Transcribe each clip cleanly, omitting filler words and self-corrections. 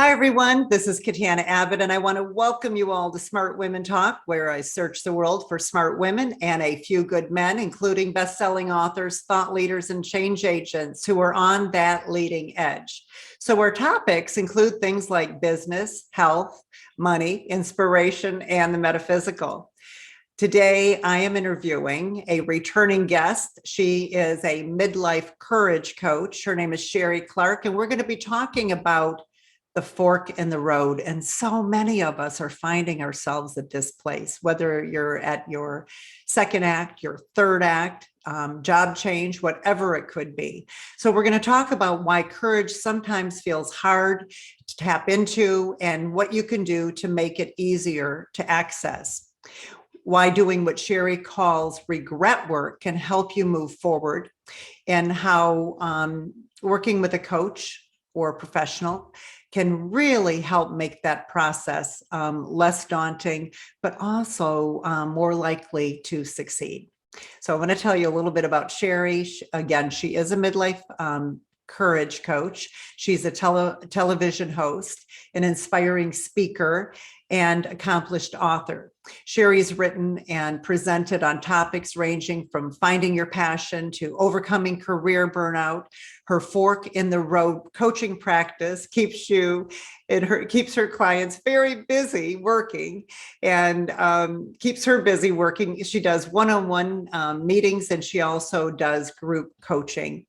Hi, everyone. This is Katana Abbott, and I want to welcome you all to Smart Women Talk, where I search the world for smart women and a few good men, including best-selling authors, thought leaders, and change agents who are on that leading edge. So our topics include things like business, health, money, inspiration, and the metaphysical. Today, I am interviewing a returning guest. She is a midlife courage coach. Her name is Sheree Clark, and we're going to be talking about the fork in the road. And so many of us are finding ourselves at this place, whether you're at your second act, your third act, job change, whatever it could be. So we're going to talk about why courage sometimes feels hard to tap into and what you can do to make it easier to access. Why doing what Sheree calls regret work can help you move forward, and how working with a coach or a professional can really help make that process less daunting, but also more likely to succeed. So I want to tell you a little bit about Sheree. Again, she is a midlife courage coach. She's a television host, an inspiring speaker, and accomplished author. Sheree's written and presented on topics ranging from finding your passion to overcoming career burnout. Her fork in the road coaching practice keeps her clients very busy working, and keeps her busy working. She does one-on-one meetings, and she also does group coaching.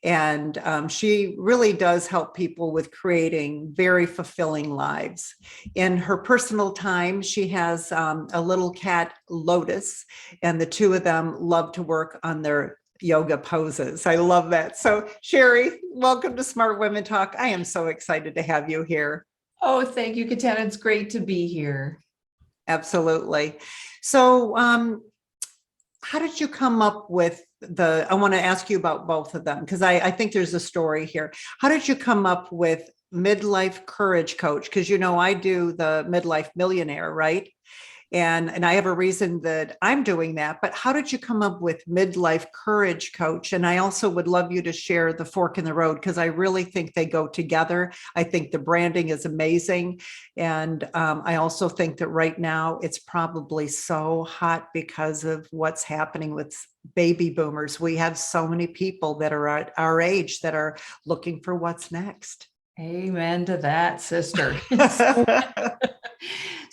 And she really does help people with creating very fulfilling lives. In her personal time, she has a little cat, Lotus, and the two of them love to work on their yoga poses. I love that. So Sheree, welcome to Smart Women Talk. I am so excited to have you here. Oh, thank you, Katana. It's great to be here. Absolutely. So how did you come up with I want to ask you about both of them, because I think there's a story here. How did you come up with Midlife Courage Coach? Because, I do the Midlife Millionaire, right? And I have a reason that I'm doing that, but how did you come up with Midlife Courage Coach? And I also would love you to share the fork in the road, because I really think they go together. I think the branding is amazing. And I also think that right now it's probably so hot because of what's happening with baby boomers. We have so many people that are at our age that are looking for what's next. Amen to that, sister.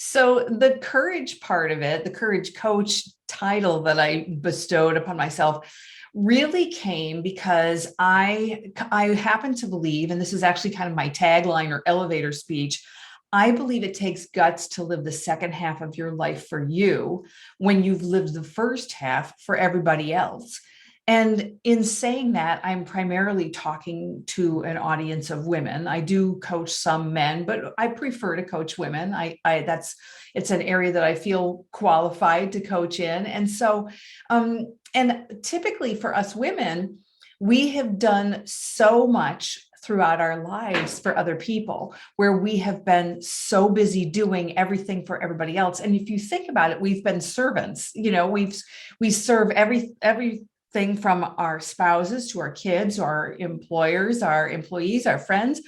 So the courage part of it, the courage coach title that I bestowed upon myself, really came because I happen to believe, and this is actually kind of my tagline or elevator speech, I believe it takes guts to live the second half of your life for you when you've lived the first half for everybody else. And in saying that, I'm primarily talking to an audience of women. I do coach some men, but I prefer to coach women. It's an area that I feel qualified to coach in. And so, and typically for us women, we have done so much throughout our lives for other people, where we have been so busy doing everything for everybody else. And if you think about it, we've been servants. We serve everything from our spouses to our kids, our employers, our employees, our friends.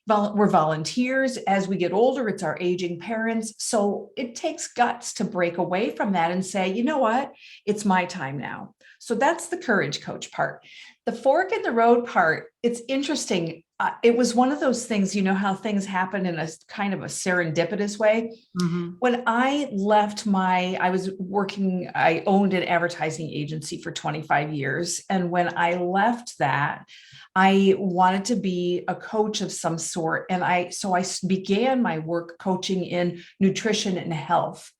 We're volunteers. As we get older, it's our aging parents. So it takes guts to break away from that and say, you know what, it's my time now. So that's the courage coach part. The fork in the road part, it's interesting. It was one of those things, how things happen in a kind of a serendipitous way. Mm-hmm. When I left I owned an advertising agency for 25 years. And when I left that, I wanted to be a coach of some sort. And I began my work coaching in nutrition and health.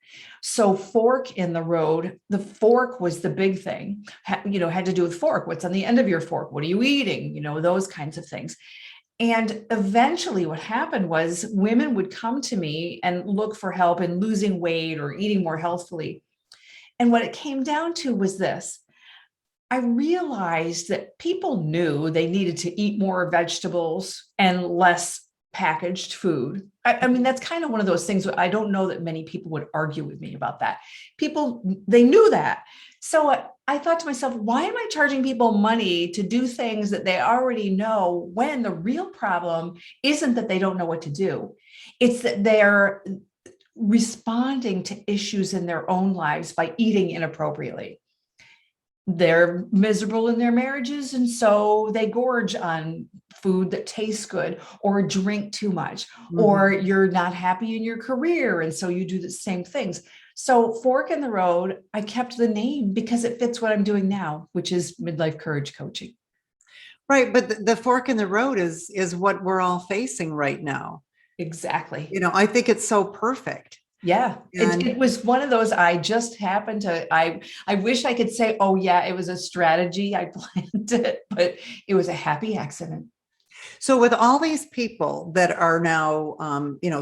So fork in the road, the fork was the big thing, had to do with fork. What's on the end of your fork? What are you eating? Those kinds of things. And eventually what happened was women would come to me and look for help in losing weight or eating more healthfully. And what it came down to was this. I realized that people knew they needed to eat more vegetables and less packaged food. I mean, that's kind of one of those things. I don't know that many people would argue with me about that. They knew that. So I thought to myself, why am I charging people money to do things that they already know, when the real problem isn't that they don't know what to do? It's that they're responding to issues in their own lives by eating inappropriately. They're miserable in their marriages, and so they gorge on food that tastes good, or drink too much, or Mhm. you're not happy in your career, and so you do the same things. So fork in the road, I kept the name because it fits what I'm doing now, which is Midlife Courage Coaching. Right, but the fork in the road is what we're all facing right now. Exactly. I think it's so perfect. Yeah, And it was one of those, I just happened to, I wish I could say, oh yeah, it was a strategy, I planned it, but it was a happy accident. so with all these people that are now,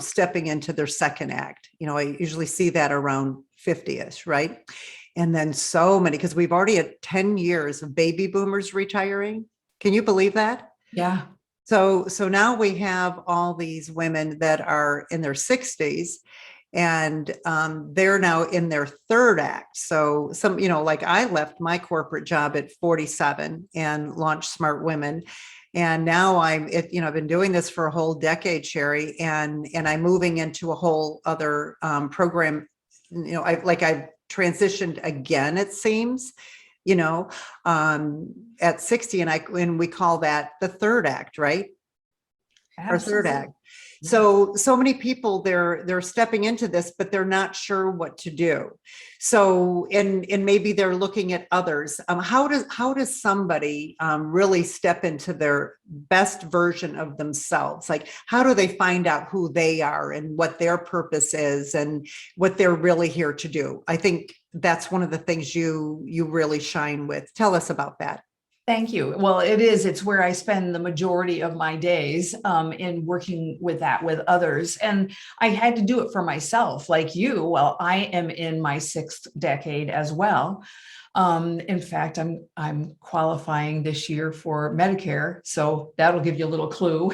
stepping into their second act, I usually see that around 50ish, right? And then so many, because we've already had 10 years of baby boomers retiring. Can you believe that? Yeah. So now we have all these women that are in their 60s, and they're now in their third act. So some, like I left my corporate job at 47 and launched Smart Women. And now I've been doing this for a whole decade, Sheree, and I'm moving into a whole other program. I've transitioned again, it seems, you know, at 60, and we call that the third act, right? Or third Absolutely. act. Yeah. So many people, they're stepping into this, but they're not sure what to do. So and maybe they're looking at others. How does somebody really step into their best version of themselves? Like, how do they find out who they are and what their purpose is and what they're really here to do? I think that's one of the things you really shine with. Tell us about that. Thank you. Well, it is. It's where I spend the majority of my days in working with that with others. And I had to do it for myself, like you. Well, I am in my sixth decade as well. In fact, I'm qualifying this year for Medicare, so that'll give you a little clue.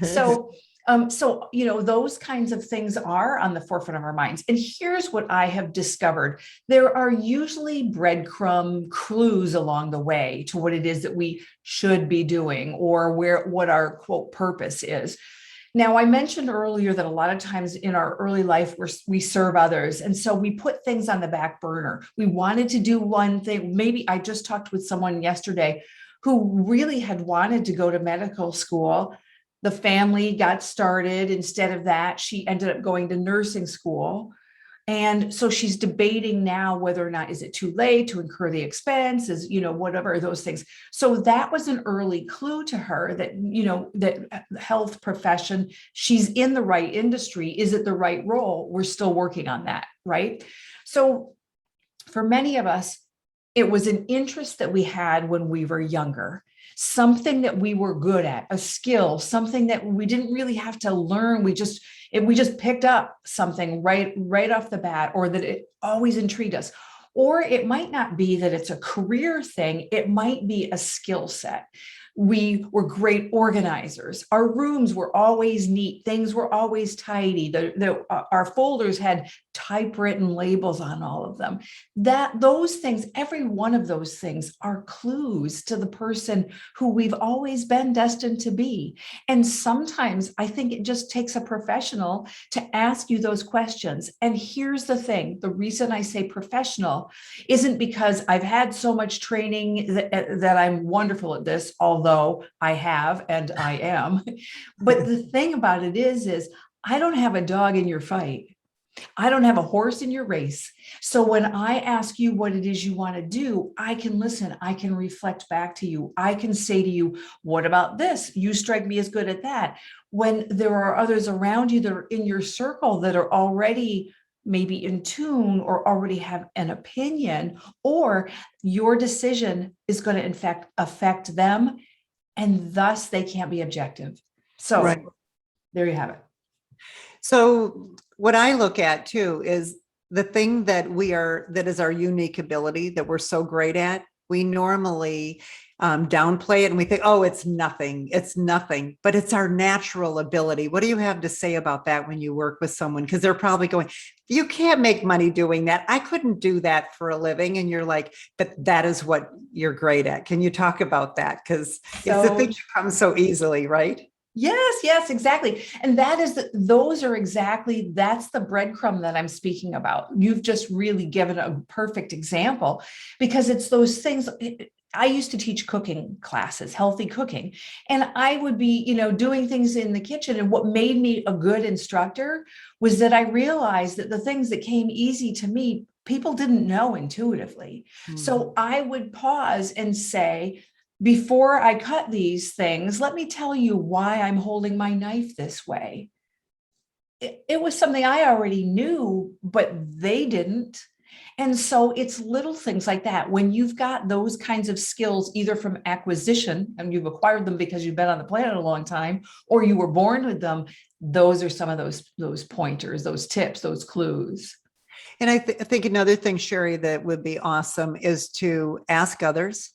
So, those kinds of things are on the forefront of our minds. And here's what I have discovered: there are usually breadcrumb clues along the way to what it is that we should be doing, or what our quote purpose is. Now, I mentioned earlier that a lot of times in our early life, we serve others. And so we put things on the back burner. We wanted to do one thing. Maybe I just talked with someone yesterday who really had wanted to go to medical school. The family got started. Instead of that, she ended up going to nursing school. And so she's debating now whether or not is it too late to incur the expenses, whatever those things. So that was an early clue to her that, that health profession, she's in the right industry. Is it the right role? We're still working on that, right? So for many of us, it was an interest that we had when we were younger, something that we were good at, a skill, something that we didn't really have to learn. We just picked up something right off the bat, or that it always intrigued us. Or it might not be that it's a career thing. It might be a skill set. We were great organizers. Our rooms were always neat. Things were always tidy. Our folders had typewritten labels on all of them. Those things, every one of those things are clues to the person who we've always been destined to be. And sometimes I think it just takes a professional to ask you those questions. And here's the thing: the reason I say professional isn't because I've had so much training that I'm wonderful at this, although I have and I am. But the thing about it is I don't have a dog in your fight. I don't have a horse in your race. So when I ask you what it is you want to do, I can listen. I can reflect back to you. I can say to you, what about this? You strike me as good at that. When there are others around you that are in your circle that are already maybe in tune, or already have an opinion, or your decision is going to in fact affect them, and thus they can't be objective. So Right. there you have it. So what I look at too is the thing that is our unique ability that we're so great at. we normally downplay it and we think, oh, it's nothing, but it's our natural ability. What do you have to say about that when you work with someone? Because they're probably going, you can't make money doing that. I couldn't do that for a living. And you're like, but that is what you're great at. Can you talk about that? Because it's the thing that comes so easily, right? Yes, exactly. And that's the breadcrumb that I'm speaking about. You've just really given a perfect example, because it's those things. I used to teach cooking classes, healthy cooking, and I would be, doing things in the kitchen. And what made me a good instructor was that I realized that the things that came easy to me, people didn't know intuitively. So I would pause and say, before I cut these things, let me tell you why I'm holding my knife this way. It was something I already knew, but they didn't. And so it's little things like that. When you've got those kinds of skills, either from acquisition and you've acquired them because you've been on the planet a long time, or you were born with them, those are some of those pointers, those tips, those clues. And I think another thing, Sheree, that would be awesome is to ask others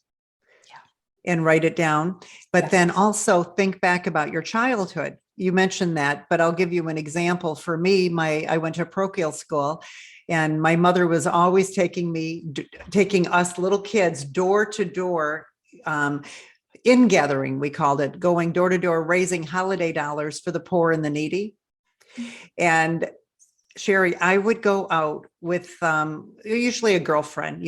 and write it down, but then also think back about your childhood. You mentioned that, but I'll give you an example. For me, I went to parochial school, and my mother was always taking us little kids door to door, in gathering, we called it, going door to door, raising holiday dollars for the poor and the needy. And Sheree, I would go out with usually a girlfriend,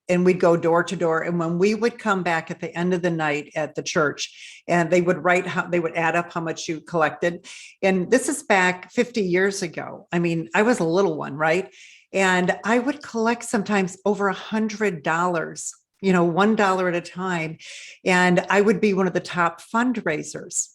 and we'd go door to door. And when we would come back at the end of the night at the church, and they would add up how much you collected. And this is back 50 years ago. I mean, I was a little one, right? And I would collect sometimes over $100, $1 at a time. And I would be one of the top fundraisers.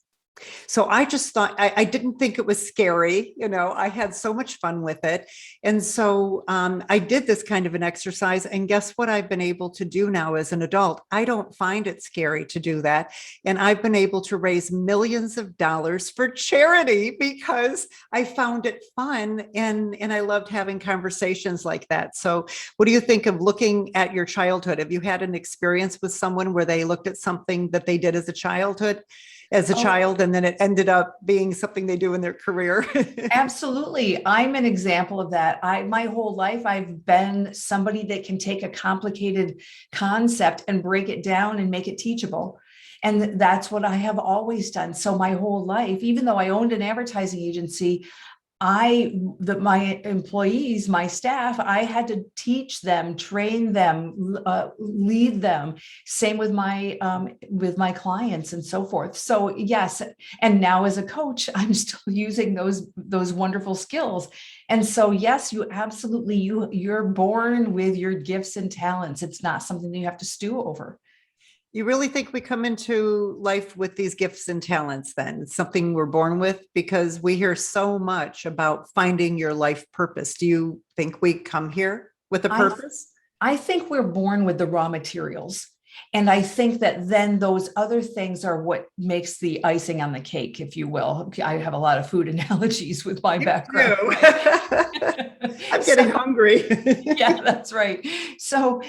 So I just thought, I didn't think it was scary. I had so much fun with it. And so I did this kind of an exercise, and guess what I've been able to do now as an adult? I don't find it scary to do that. And I've been able to raise millions of dollars for charity because I found it fun, and I loved having conversations like that. So what do you think of looking at your childhood? Have you had an experience with someone where they looked at something that they did as a child, and then it ended up being something they do in their career? Absolutely. I'm an example of that. My whole life, I've been somebody that can take a complicated concept and break it down and make it teachable. And that's what I have always done. So my whole life, even though I owned an advertising agency, my employees, my staff, I had to teach them, train them, lead them. Same with my clients and so forth. So yes, and now as a coach, I'm still using those wonderful skills. And so yes, you're born with your gifts and talents. It's not something you have to stew over. You really think we come into life with these gifts and talents then? It's something we're born with? Because we hear so much about finding your life purpose. Do you think we come here with a purpose? I think we're born with the raw materials. And I think that then those other things are what makes the icing on the cake, if you will. I have a lot of food analogies with my background. I'm getting hungry. Yeah, that's right. So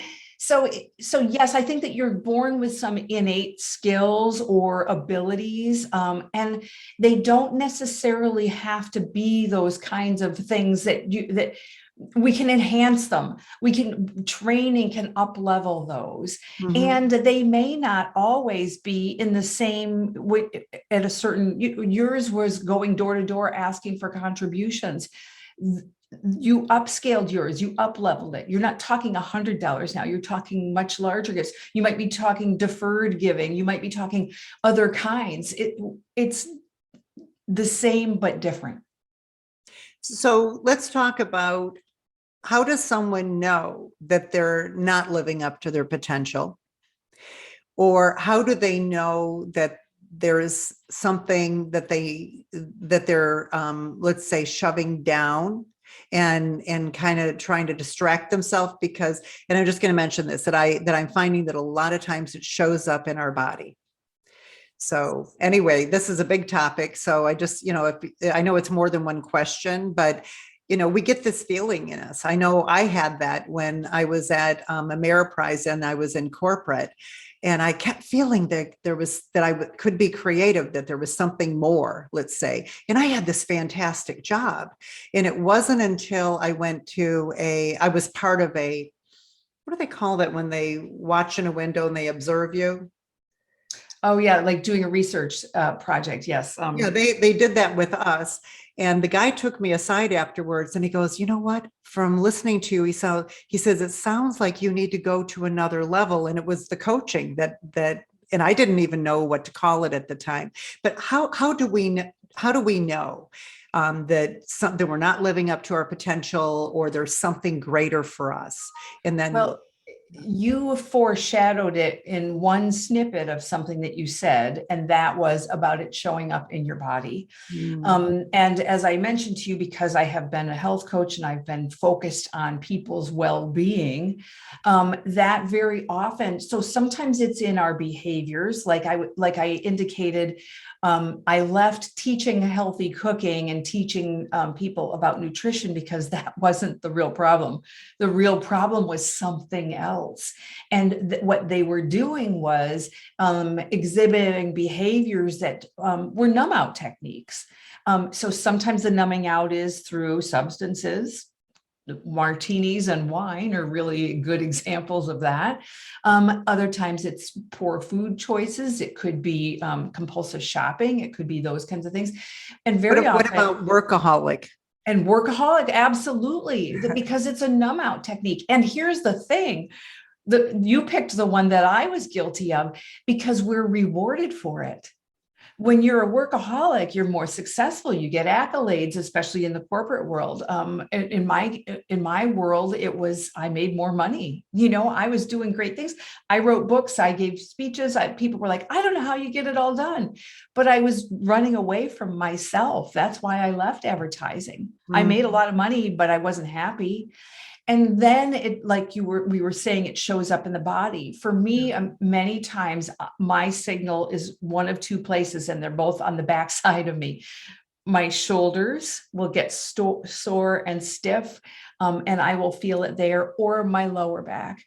yes, I think that you're born with some innate skills or abilities, and they don't necessarily have to be those kinds of things that we can enhance them. Training can up level those, and they may not always be in the same way at a certain. Yours was going door to door asking for contributions. You upscaled yours, you up leveled it. You're not talking $100 now. You're talking much larger gifts. You might be talking deferred giving. You might be talking other kinds. It's the same, but different. So let's talk about, how does someone know that they're not living up to their potential? Or how do they know that there is something that they're, let's say, shoving down and kind of trying to distract themselves? Because, and I'm just going to mention this, that I'm finding that a lot of times it shows up in our body. So anyway, this is a big topic. So I just, if I know it's more than one question, but we get this feeling in us. I know I had that when I was at Ameriprise and I was in corporate. And I kept feeling that could be creative, that there was something more, let's say. And I had this fantastic job. And it wasn't until I I was part of what do they call that when they watch in a window and they observe you? Oh yeah, like doing a research project. Yes. Yeah, they did that with us. And the guy took me aside afterwards and he goes, you know what? From listening to you, he says, it sounds like you need to go to another level. And it was the coaching and I didn't even know what to call it at the time. But how do we know that we're not living up to our potential, or there's something greater for us? And then, well, you foreshadowed it in one snippet of something that you said, and that was about it showing up in your body. And as I mentioned to you, because I have been a health coach and I've been focused on people's well-being, that very often, so sometimes it's in our behaviors, like I indicated. I left teaching healthy cooking and teaching people about nutrition because that wasn't the real problem. The real problem was something else. And what they were doing was exhibiting behaviors that were numb out techniques. So sometimes the numbing out is through substances. Martinis and wine are really good examples of that. Other times it's poor food choices. It could be compulsive shopping. It could be those kinds of things. And very often— what about workaholic? And workaholic, absolutely, because it's a numb out technique. And here's the thing, you picked the one that I was guilty of because we're rewarded for it. When you're a workaholic, you're more successful. You get accolades, especially in the corporate world. In my world, it was, I made more money. I was doing great things. I wrote books. I gave speeches. People were like, I don't know how you get it all done. But I was running away from myself. That's why I left advertising. I made a lot of money, but I wasn't happy. And then it, like we were saying, it shows up in the body. For me, many times my signal is one of two places, and they're both on the backside of me. My shoulders will get sore and stiff, and I will feel it there, or my lower back.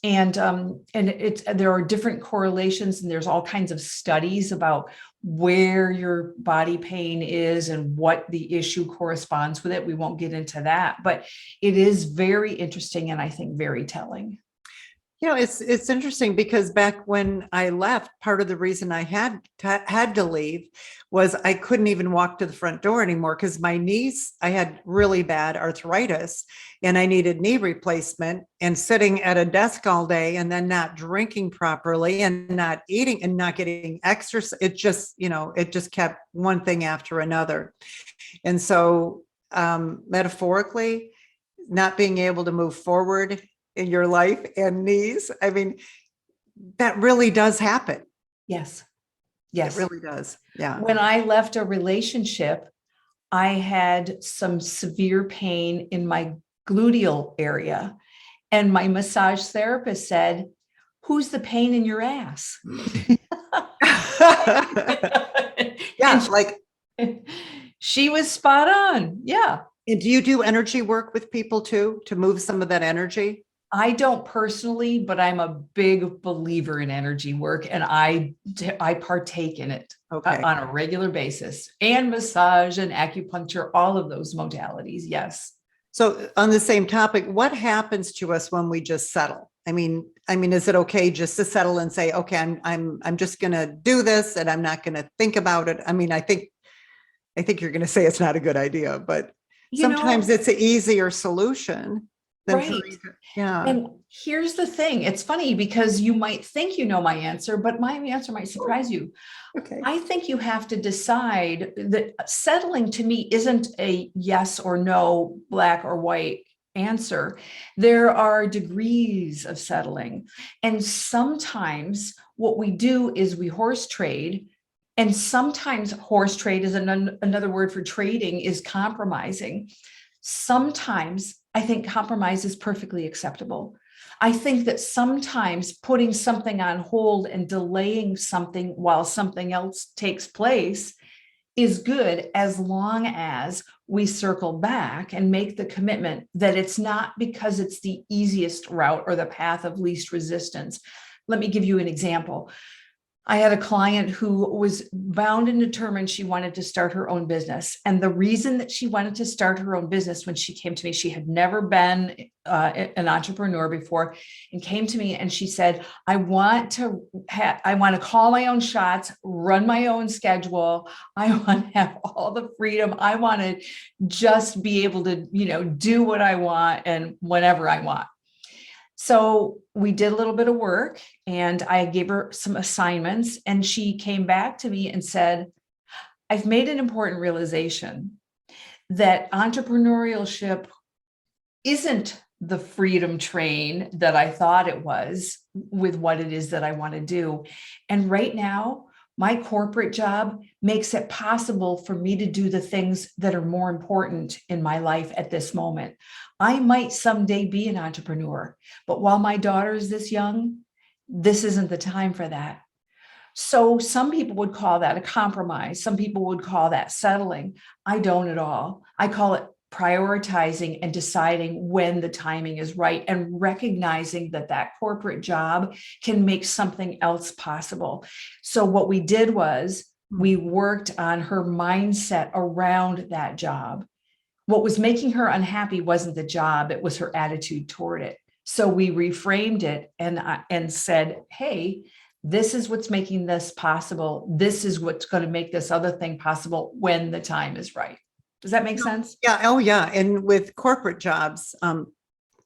And there are different correlations, and there's all kinds of studies about where your body pain is and what the issue corresponds with it. We won't get into that, but it is very interesting and I think very telling. It's interesting because back when I left, part of the reason I had to leave was I couldn't even walk to the front door anymore because my knees, I had really bad arthritis and I needed knee replacement, and sitting at a desk all day and then not drinking properly and not eating and not getting exercise. It just kept one thing after another. And so metaphorically, not being able to move forward in your life and knees. I mean, that really does happen. Yes. It really does. Yeah. When I left a relationship, I had some severe pain in my gluteal area. And my massage therapist said, "Who's the pain in your ass?" Yeah. She was spot on. Yeah. And do you do energy work with people too, to move some of that energy? I don't personally, but I'm a big believer in energy work, and I partake in it on a regular basis, and massage and acupuncture, all of those modalities. Yes. So on the same topic, what happens to us when we just settle? I mean, is it okay just to settle and say, okay, I'm just going to do this and I'm not going to think about it? I mean, I think you're going to say it's not a good idea, but sometimes it's an easier solution. Right. Yeah. And here's the thing. It's funny because you might think you know my answer, but my answer might surprise you. Okay. I think you have to decide that settling to me isn't a yes or no, black or white answer. There are degrees of settling. And sometimes what we do is we horse trade. And sometimes horse trade is another word for trading, is compromising. Sometimes I think compromise is perfectly acceptable. I think that sometimes putting something on hold and delaying something while something else takes place is good, as long as we circle back and make the commitment that it's not because it's the easiest route or the path of least resistance. Let me give you an example. I had a client who was bound and determined she wanted to start her own business. And the reason that she wanted to start her own business, when she came to me, she had never been an entrepreneur before, and came to me and she said, I want to call my own shots, run my own schedule. I want to have all the freedom. I want to just be able to, do what I want and whenever I want. So we did a little bit of work and I gave her some assignments, and she came back to me and said, I've made an important realization that entrepreneurship isn't the freedom train that I thought it was with what it is that I want to do. And right now, my corporate job makes it possible for me to do the things that are more important in my life at this moment. I might someday be an entrepreneur, but while my daughter is this young, this isn't the time for that. So some people would call that a compromise. Some people would call that settling. I don't at all. I call it prioritizing and deciding when the timing is right, and recognizing that that corporate job can make something else possible. So what we did was we worked on her mindset around that job. What was making her unhappy wasn't the job, it was her attitude toward it. So we reframed it and said, hey, this is what's making this possible. This is what's going to make this other thing possible when the time is right. Does that make sense? Yeah. Oh, yeah. And with corporate jobs,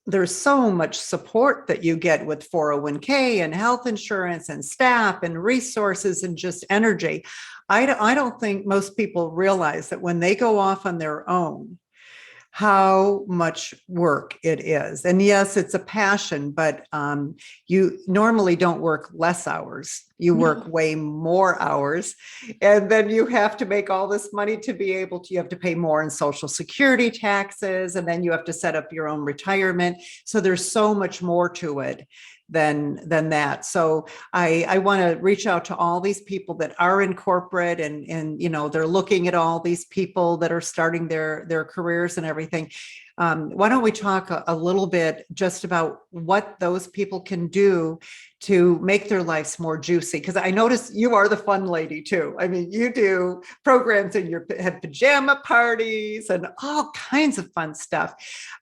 there's so much support that you get with 401k and health insurance and staff and resources and just energy. I don't think most people realize that when they go off on their own, how much work it is. And yes, it's a passion, but you normally don't work less hours. You work way more hours. And then you have to make all this money to be able to, you have to pay more in Social Security taxes, and then you have to set up your own retirement. So there's so much more to it than that. So I want to reach out to all these people that are in corporate and they're looking at all these people that are starting their careers and everything. Why don't we talk a little bit just about what those people can do to make their lives more juicy? Because I notice you are the fun lady too. I mean, you do programs and you have pajama parties and all kinds of fun stuff.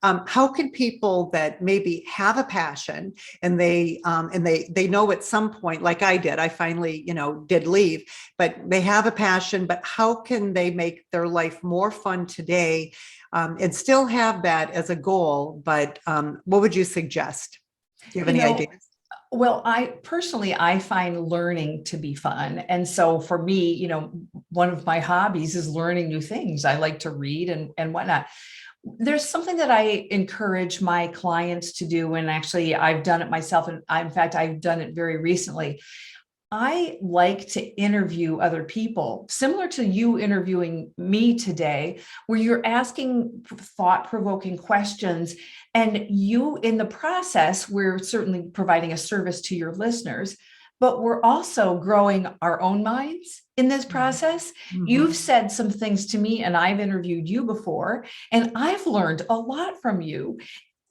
How can people that maybe have a passion and they know at some point, like I did, I finally, did leave, but they have a passion, but how can they make their life more fun today? And still have that as a goal, but what would you suggest? Do you have any ideas? Well, I find learning to be fun. And so for me, one of my hobbies is learning new things. I like to read and whatnot. There's something that I encourage my clients to do. And actually I've done it myself. And in fact, I've done it very recently. I like to interview other people, similar to you interviewing me today, where you're asking thought-provoking questions. And you, in the process, we're certainly providing a service to your listeners, but we're also growing our own minds in this process. Mm-hmm. You've said some things to me, and I've interviewed you before, and I've learned a lot from you.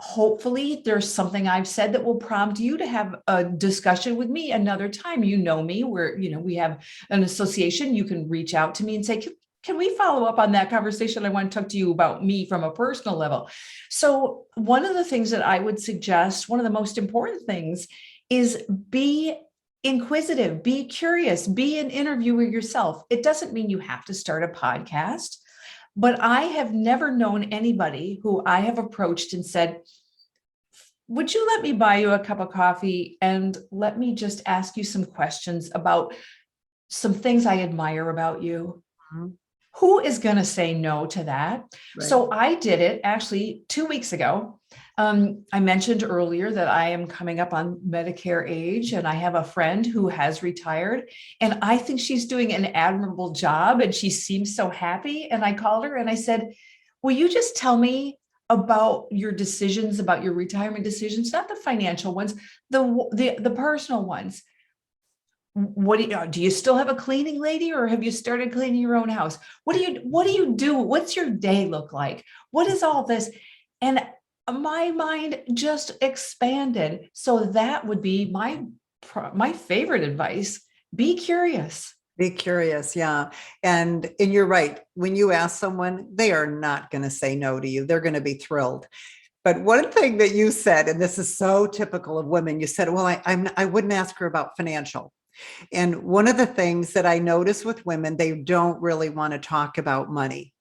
Hopefully there's something I've said that will prompt you to have a discussion with me another time. You know me, we have an association. You can reach out to me and say, can we follow up on that conversation? I want to talk to you about me from a personal level. So one of the things that I would suggest, one of the most important things, is be inquisitive, be curious, be an interviewer yourself. It doesn't mean you have to start a podcast. But I have never known anybody who I have approached and said, would you let me buy you a cup of coffee and let me just ask you some questions about some things I admire about you? Mm-hmm. Who is going to say no to that? Right. So I did it actually 2 weeks ago. I mentioned earlier that I am coming up on Medicare age, and I have a friend who has retired, and I think she's doing an admirable job, and she seems so happy. And I called her and I said, will you just tell me about your decisions, about your retirement decisions, not the financial ones, the personal ones. what do you still have a cleaning lady, or have you started cleaning your own house? What do you do? What's your day look like? What is all this? And my mind just expanded. So that would be my favorite advice. Be curious. Be curious. Yeah. And you're right. When you ask someone, they are not going to say no to you. They're going to be thrilled. But one thing that you said, and this is so typical of women, you said, well, I wouldn't ask her about financial. And one of the things that I notice with women, they don't really want to talk about money.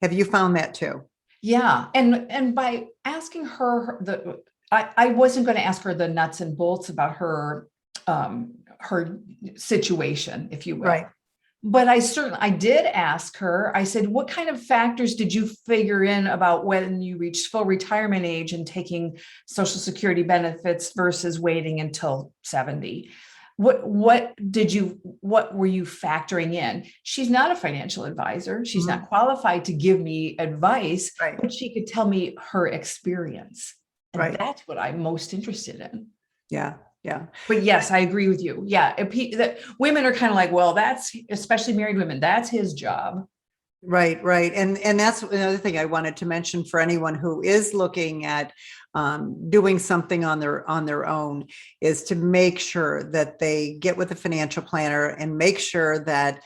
Have you found that too? Yeah. And by asking her I wasn't going to ask her the nuts and bolts about her situation, if you will. Right. But I did ask her, I said, what kind of factors did you figure in about when you reached full retirement age and taking Social Security benefits versus waiting until 70? What were you factoring in? She's not a financial advisor. She's not qualified to give me advice, Right. but she could tell me her experience. And Right. that's what I'm most interested in. Yeah. Yeah. But yes, I agree with you. Yeah. That women are kind of like, well, that's, especially married women, that's his job. Right, right. And that's another thing I wanted to mention for anyone who is looking at doing something on their own, is to make sure that they get with a financial planner and make sure that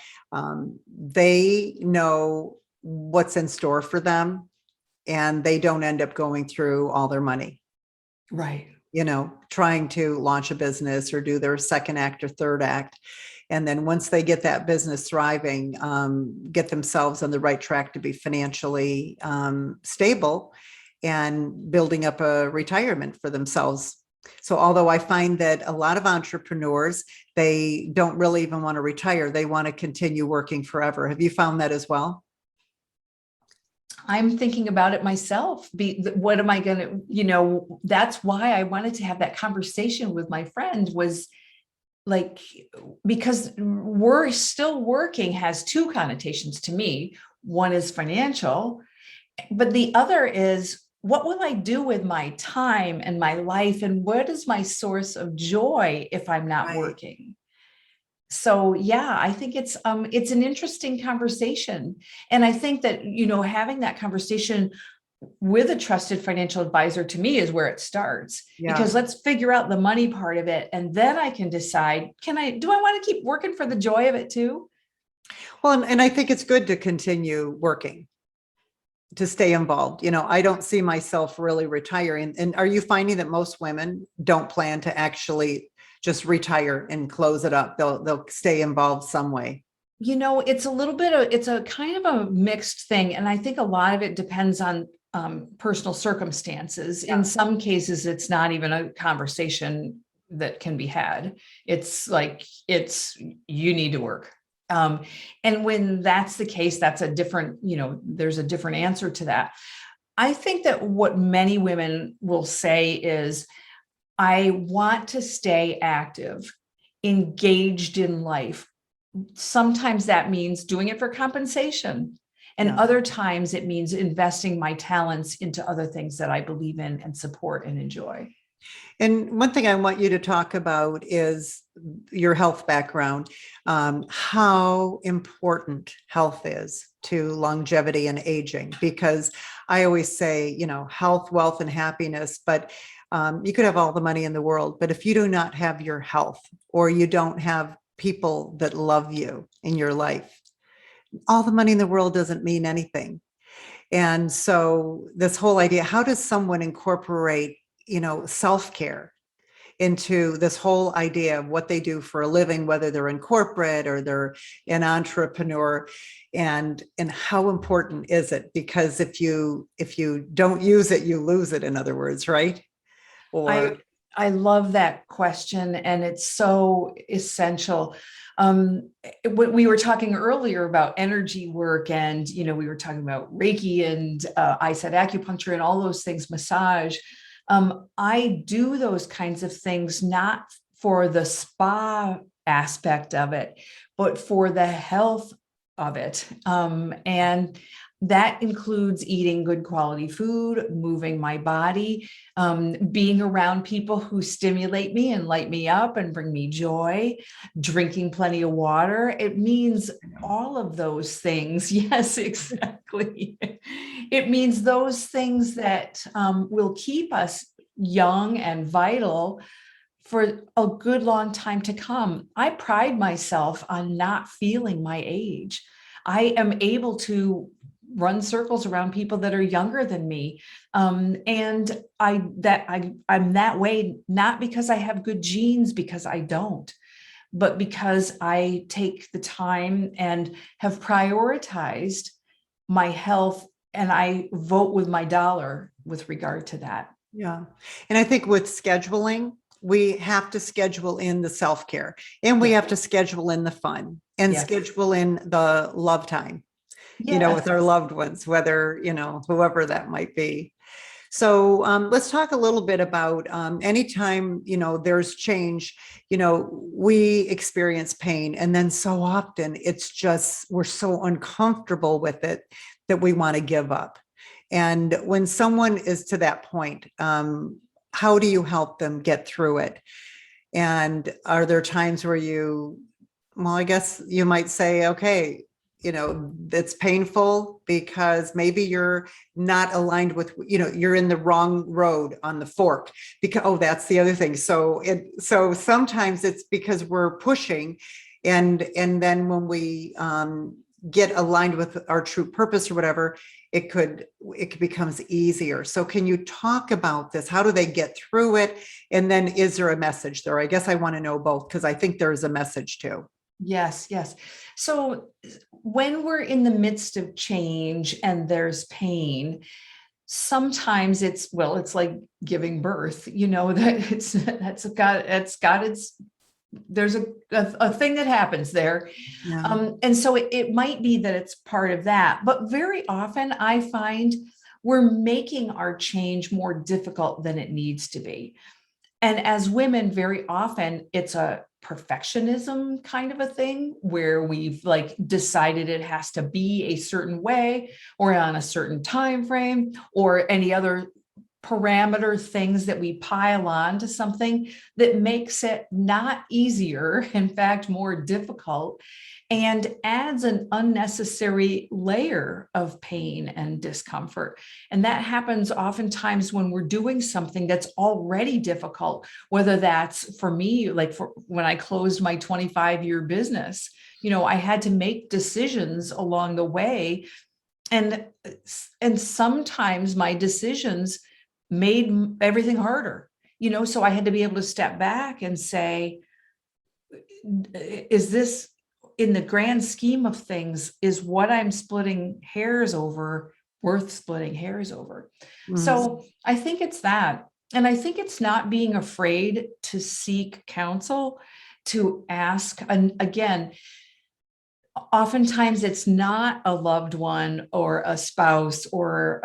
they know what's in store for them and they don't end up going through all their money. Right. Trying to launch a business or do their second act or third act. And then once they get that business thriving, get themselves on the right track to be financially stable and building up a retirement for themselves. So although I find that a lot of entrepreneurs, they don't really even want to retire. They want to continue working forever. Have you found that as well? I'm thinking about it myself. What am I going to, that's why I wanted to have that conversation with my friend, was like, because we're still working has two connotations to me. One is financial, but the other is, what will I do with my time and my life? And what is my source of joy if I'm not working? So yeah, I think it's an interesting conversation. And I think that, having that conversation with a trusted financial advisor, to me, is where it starts. Yeah. Because let's figure out the money part of it. And then I can decide, do I want to keep working for the joy of it too? Well, and I think it's good to continue working, to stay involved. I don't see myself really retiring. And are you finding that most women don't plan to actually just retire and close it up? They'll stay involved some way. It's a kind of a mixed thing. And I think a lot of it depends on personal circumstances. Yeah. In some cases, it's not even a conversation that can be had. It's like, you need to work. And when that's the case, that's a different, there's a different answer to that. I think that what many women will say is, I want to stay active, engaged in life. Sometimes that means doing it for compensation. And other times it means investing my talents into other things that I believe in and support and enjoy. And one thing I want you to talk about is your health background, how important health is to longevity and aging, because I always say, health, wealth, and happiness, but you could have all the money in the world, but if you do not have your health, or you don't have people that love you in your life, all the money in the world doesn't mean anything. And so this whole idea, how does someone incorporate, self-care into this whole idea of what they do for a living, whether they're in corporate or they're an entrepreneur, and how important is it? Because if you don't use it, you lose it, in other words, right? Or I love that question, and it's so essential. We were talking earlier about energy work, and we were talking about Reiki, and I said acupuncture and all those things, massage. I do those kinds of things not for the spa aspect of it, but for the health of it. And That includes eating good quality food, moving my body, being around people who stimulate me and light me up and bring me joy, drinking plenty of water. It means all of those things. Yes, exactly. It means those things that will keep us young and vital for a good long time to come. I pride myself on not feeling my age. I am able to run circles around people that are younger than me. And I'm that way, not because I have good genes, because I don't, but because I take the time and have prioritized my health, and I vote with my dollar with regard to that. Yeah. And I think with scheduling, we have to schedule in the self-care, and we Yeah. have to schedule in the fun, and Yes. schedule in the love time, Yes. with our loved ones, whether, whoever that might be. So let's talk a little bit about anytime, there's change, we experience pain. And then so often it's just, we're so uncomfortable with it that we want to give up. And when someone is to that point, how do you help them get through it? And are there times where well, I guess you might say, okay, it's painful because maybe you're not aligned with, you're in the wrong road on the fork, because, oh, that's the other thing. So sometimes it's because we're pushing, and then when we get aligned with our true purpose or whatever, it becomes easier. So can you talk about this? How do they get through it? And then is there a message there? I guess I want to know both, because I think there's a message too. Yes, yes. So when we're in the midst of change and there's pain, sometimes it's like giving birth, that there's a thing that happens there. Yeah. And so it might be that it's part of that, but very often I find we're making our change more difficult than it needs to be. And as women, very often it's a perfectionism kind of a thing where we've like decided it has to be a certain way or on a certain time frame or any other parameter things that we pile on to something that makes it not easier, in fact, more difficult, and adds an unnecessary layer of pain and discomfort. And that happens oftentimes when we're doing something that's already difficult, whether that's for me, like for when I closed my 25-year business, I had to make decisions along the way. And sometimes my decisions made everything harder, so I had to be able to step back and say, is this, in the grand scheme of things, is what I'm splitting hairs over worth splitting hairs over? Mhm. So I think it's that. And I think it's not being afraid to seek counsel, to ask. And again, oftentimes it's not a loved one or a spouse or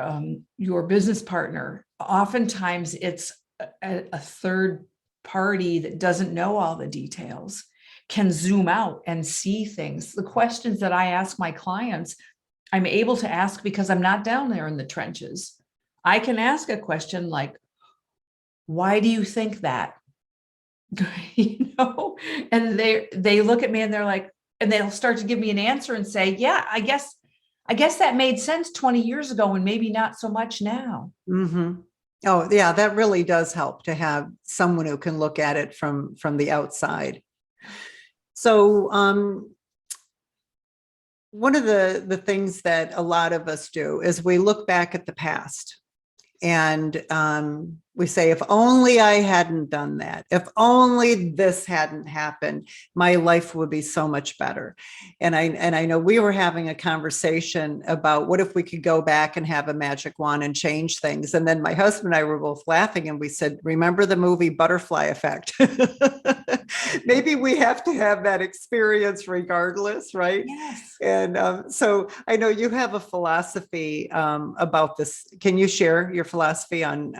your business partner. Oftentimes it's a third party that doesn't know all the details, can zoom out and see things. The questions that I ask my clients, I'm able to ask because I'm not down there in the trenches. I can ask a question like, why do you think that? And they look at me and they're like, and they'll start to give me an answer and say, yeah, I guess that made sense 20 years ago and maybe not so much now. Mm-hmm. Oh, yeah, that really does help to have someone who can look at it from the outside. So one of the things that a lot of us do is we look back at the past, and we say, if only I hadn't done that, if only this hadn't happened, my life would be so much better. And I know we were having a conversation about what if we could go back and have a magic wand and change things. And then my husband and I were both laughing, and we said, remember the movie Butterfly Effect? Maybe we have to have that experience regardless, right? Yes. And so I know you have a philosophy about this. Can you share your philosophy on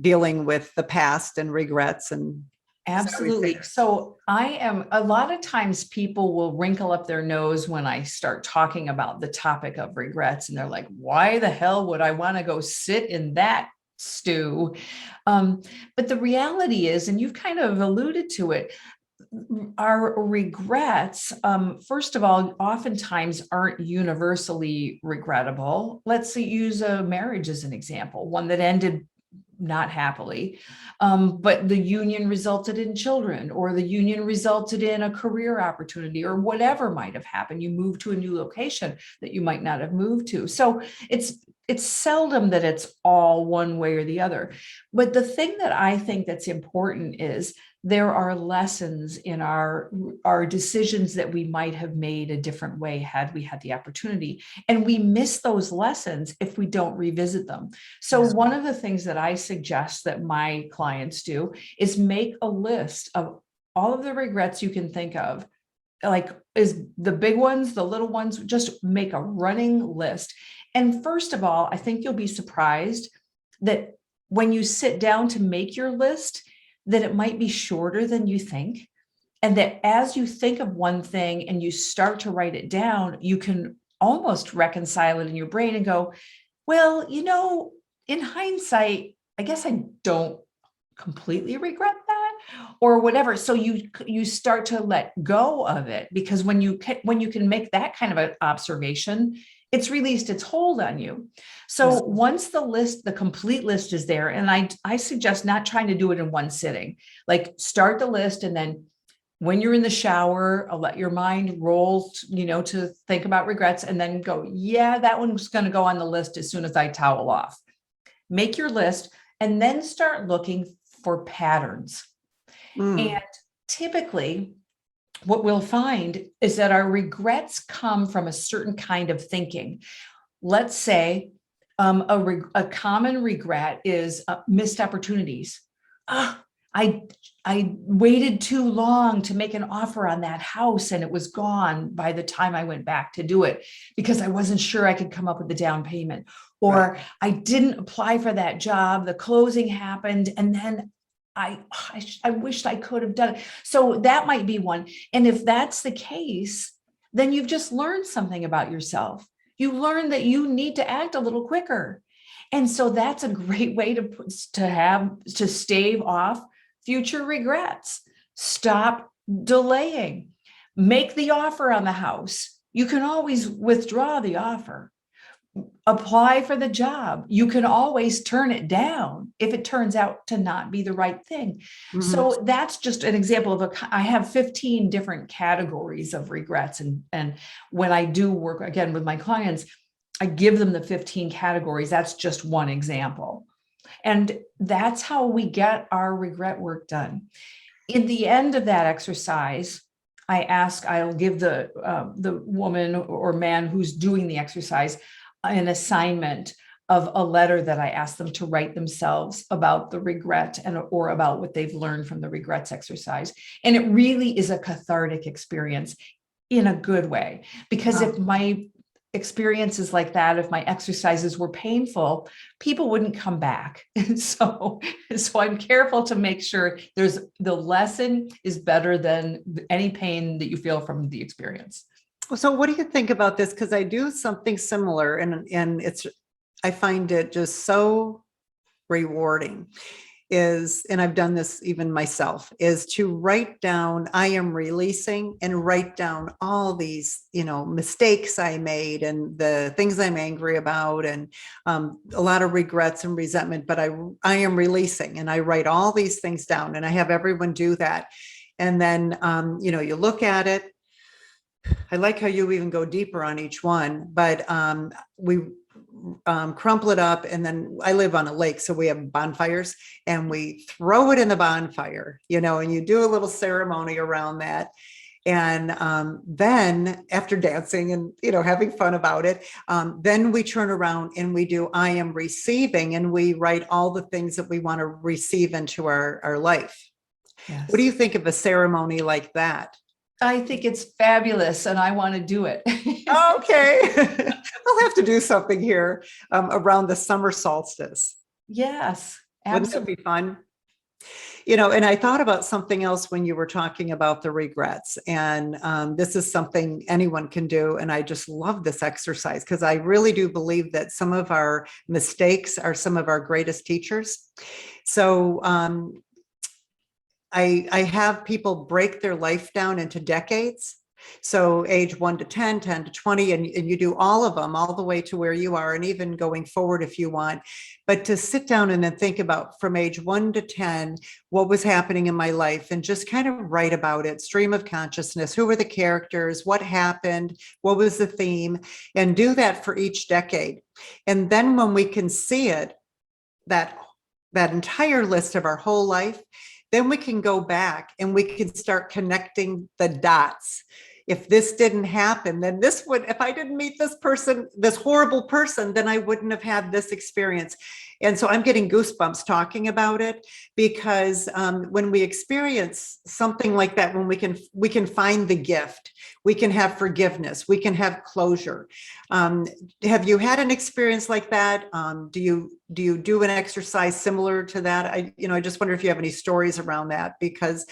dealing with the past and regrets? And Absolutely. So a lot of times people will wrinkle up their nose when I start talking about the topic of regrets. And they're like, why the hell would I want to go sit in that stew? But the reality is, and you've kind of alluded to it, our regrets, first of all, oftentimes aren't universally regrettable. Let's use a marriage as an example, one that ended not happily, but the union resulted in children, or the union resulted in a career opportunity, or whatever might have happened. You moved to a new location that you might not have moved to. So it's seldom that it's all one way or the other. But the thing that I think that's important is there are lessons in our decisions that we might have made a different way had we had the opportunity. And we miss those lessons if we don't revisit them. So one of the things that I suggest that my clients do is make a list of all of the regrets you can think of, like is the big ones, the little ones, just make a running list. And first of all, I think you'll be surprised that when you sit down to make your list, that it might be shorter than you think. And that as you think of one thing and you start to write it down, you can almost reconcile it in your brain and go, well, in hindsight, I guess I don't completely regret that or whatever. So you start to let go of it, because when you can make that kind of an observation, it's released its hold on you. So once the complete list is there, and I suggest not trying to do it in one sitting, like start the list. And then when you're in the shower, let your mind roll, to think about regrets, and then go, yeah, that one's going to go on the list as soon as I towel off. Make your list and then start looking for patterns. And typically, what we'll find is that our regrets come from a certain kind of thinking. Let's say a common regret is missed opportunities. I waited too long to make an offer on that house, and it was gone by the time I went back to do it because I wasn't sure I could come up with the down payment. Or I didn't apply for that job. The closing happened, and then I wished I could have done it. So that might be one. And if that's the case, then you've just learned something about yourself. You learn that you need to act a little quicker. And so that's a great way to stave off future regrets. Stop delaying. Make the offer on the house. You can always withdraw the offer. Apply for the job. You can always turn it down if it turns out to not be the right thing. So that's just an example of I have 15 different categories of regrets. And when I do work again with my clients, I give them the 15 categories. That's just one example. And that's how we get our regret work done. In the end of that exercise, I'll give the woman or man who's doing the exercise an assignment of a letter that I ask them to write themselves about the regret or about what they've learned from the regrets exercise. And it really is a cathartic experience in a good way, because if my experiences like that, if my exercises were painful, people wouldn't come back. And so I'm careful to make sure the lesson is better than any pain that you feel from the experience. So what do you think about this? Because I do something similar, and I find it just so rewarding, and I've done this even myself, is to write down, I am releasing, and write down all these, mistakes I made and the things I'm angry about, and a lot of regrets and resentment, but I am releasing, and I write all these things down, and I have everyone do that. And then, you look at it. I like how you even go deeper on each one, but we crumple it up, and then I live on a lake, so we have bonfires, and we throw it in the bonfire, and you do a little ceremony around that. And then after dancing and, having fun about it, then we turn around and we do, I am receiving, and we write all the things that we want to receive into our life. Yes. What do you think of a ceremony like that? I think it's fabulous, and I want to do it. Okay. I'll have to do something here around the summer solstice. Yes, absolutely. Wouldn't it be fun? And I thought about something else when you were talking about the regrets. And this is something anyone can do. And I just love this exercise because I really do believe that some of our mistakes are some of our greatest teachers. So I have people break their life down into decades. So age 1 to 10, 10 to 20, and you do all of them all the way to where you are, and even going forward if you want. But to sit down and then think about from age 1 to 10, what was happening in my life, and just kind of write about it, stream of consciousness, who were the characters, what happened, what was the theme, and do that for each decade. And then when we can see it, that entire list of our whole life, then we can go back and we can start connecting the dots. If this didn't happen, then this would, if I didn't meet this person, this horrible person, then I wouldn't have had this experience. And so I'm getting goosebumps talking about it, because when we experience something like that, when we can find the gift, we can have forgiveness, we can have closure. Have you had an experience like that? Do you do an exercise similar to that? I just wonder if you have any stories around that, because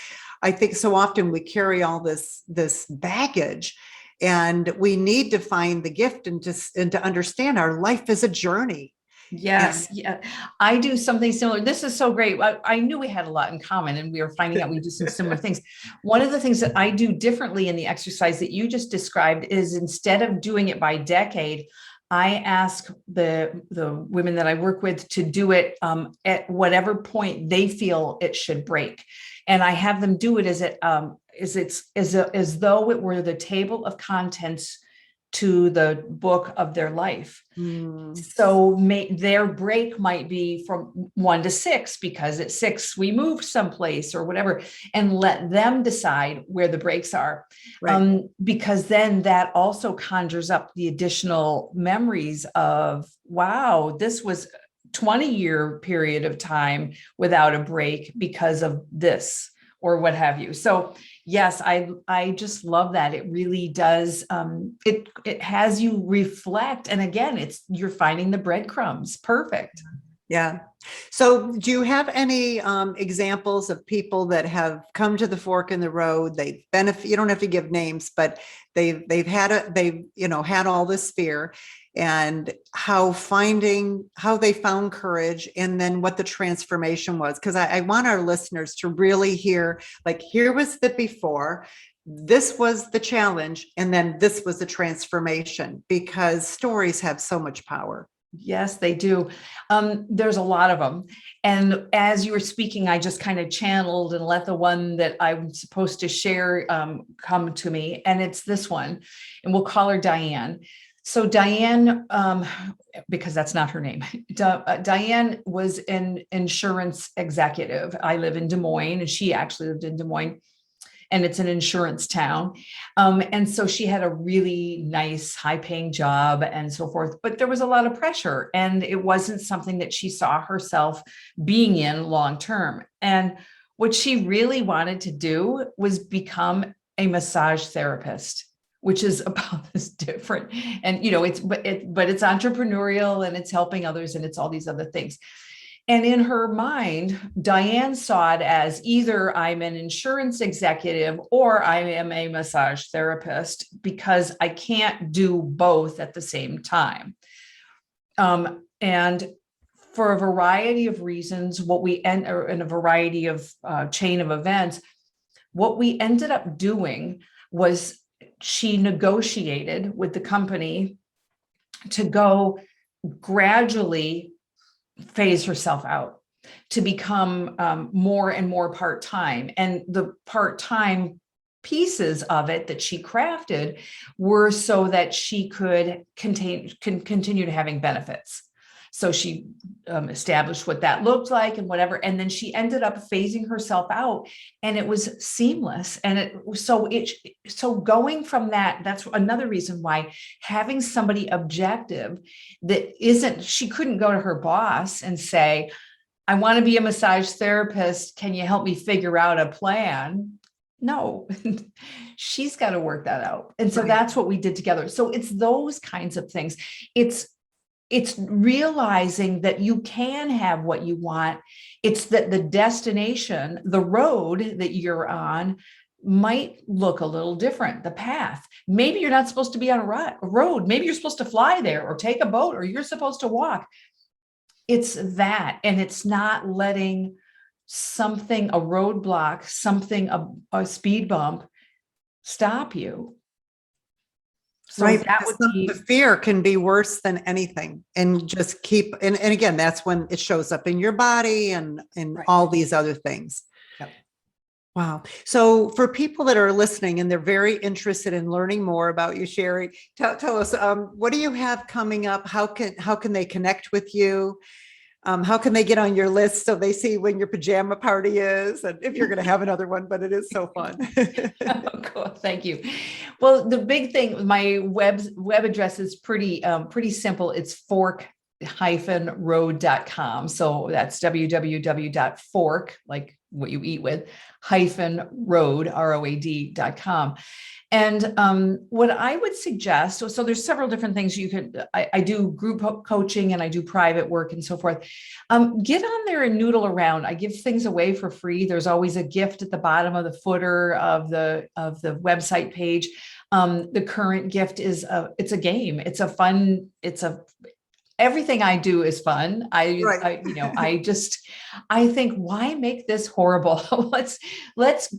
I think so often we carry all this baggage, and we need to find the gift and to understand our life is a journey. Yes. Yeah. I do something similar. This is so great. I knew we had a lot in common, and we were finding out we do some similar things. One of the things that I do differently in the exercise that you just described is, instead of doing it by decade, I ask the women that I work with to do it at whatever point they feel it should break. And I have them do it as though it were the table of contents to the book of their life. So their break might be from 1 to 6, because at 6 we moved someplace or whatever, and let them decide where the breaks are. Right. Because then that also conjures up the additional memories of, wow, this was 20-year period of time without a break because of this, or what have you. So yes, I just love that. It really does. It has you reflect. And again, you're finding the breadcrumbs. Perfect. Yeah. So do you have any examples of people that have come to the fork in the road? They've benefit, you don't have to give names, but they've had all this fear, and how they found courage, and then what the transformation was. Because I want our listeners to really hear, like, here was the before, this was the challenge, and then this was the transformation, because stories have so much power. Yes, they do. There's a lot of them. And as you were speaking, I just kind of channeled and let the one that I'm supposed to share come to me. And it's this one. And we'll call her Diane. So Diane, because that's not her name, Diane was an insurance executive. I live in Des Moines, and she actually lived in Des Moines, and it's an insurance town. And so she had a really nice, high-paying job and so forth, but there was a lot of pressure, and it wasn't something that she saw herself being in long-term. And what she really wanted to do was become a massage therapist, which is about this different. And, but it's entrepreneurial, and it's helping others, and it's all these other things. And in her mind, Diane saw it as either I'm an insurance executive or I am a massage therapist, because I can't do both at the same time. And for a variety of reasons, in a variety of chain of events, what we ended up doing was she negotiated with the company to go gradually phase herself out, to become more and more part-time. And the part-time pieces of it that she crafted were so that she could continue to having benefits. So she established what that looked like and whatever. And then she ended up phasing herself out, and it was seamless. And so going from that, that's another reason why having somebody objective she couldn't go to her boss and say, I want to be a massage therapist. Can you help me figure out a plan? No, she's got to work that out. And so that's what we did together. So it's those kinds of things. It's it's realizing that you can have what you want. It's that the destination, the road that you're on, might look a little different. The path. Maybe you're not supposed to be on a road. Maybe you're supposed to fly there or take a boat, or you're supposed to walk. It's that. And it's not letting something, a roadblock, something, a speed bump stop you. So Right. that Because would be the fear can be worse than anything. And just keep, and again, that's when it shows up in your body and right. all these other things. Yep. Wow. So for people that are listening and they're very interested in learning more about you, Sheree, tell us, what do you have coming up? How can they connect with you? How can they get on your list so they see when your pajama party is and if you're going to have another one, but it is so fun. Oh, cool. Thank you. Well, the big thing, my web address is pretty simple. It's fork-road.com. So that's www.fork, like what you eat with, -road, ROAD.com. And what I would suggest, so there's several different things you could, I do group coaching and I do private work and so forth. Get on there and noodle around. I give things away for free. There's always a gift at the bottom of the footer of the website page. The current gift is it's a game. It's a fun, everything I do is fun. Right. I think, why make this horrible?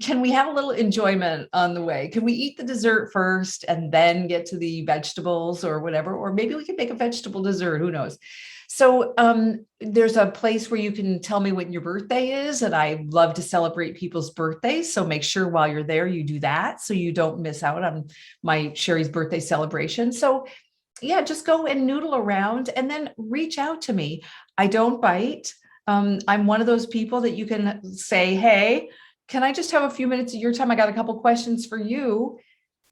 Can we have a little enjoyment on the way? Can we eat the dessert first and then get to the vegetables or whatever? Or maybe we can make a vegetable dessert, who knows? So there's a place where you can tell me when your birthday is, and I love to celebrate people's birthdays. So make sure while you're there, you do that so you don't miss out on my Sheree's birthday celebration. So yeah, just go and noodle around and then reach out to me. I don't bite. I'm one of those people that you can say, hey, can I just have a few minutes of your time? I got a couple questions for you.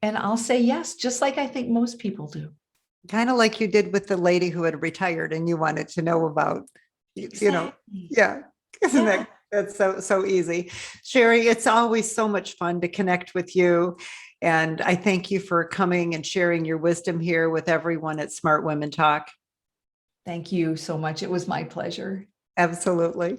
And I'll say yes, just like I think most people do. Kind of like you did with the lady who had retired and you wanted to know about, Exactly. yeah. Isn't that's so easy. Sheree, it's always so much fun to connect with you. And I thank you for coming and sharing your wisdom here with everyone at Smart Women Talk. Thank you so much. It was my pleasure. Absolutely.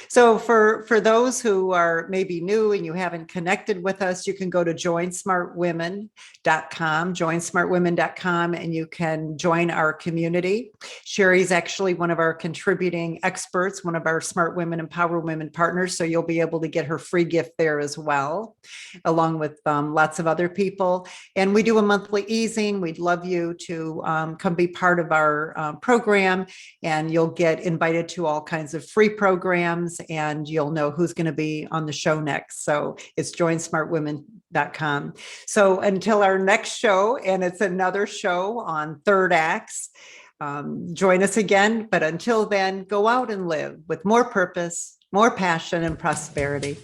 So for those who are maybe new and you haven't connected with us, you can go to joinsmartwomen.com, and you can join our community. Sheree's actually one of our contributing experts, one of our Smart Women Empower Women partners. So you'll be able to get her free gift there as well, along with lots of other people. And we do a monthly easing. We'd love you to come be part of our program, and you'll get invited to all kinds of free programs, and you'll know who's going to be on the show next. So it's joinsmartwomen.com. So until our next show, and it's another show on third acts, join us again. But until then, go out and live with more purpose, more passion, and prosperity.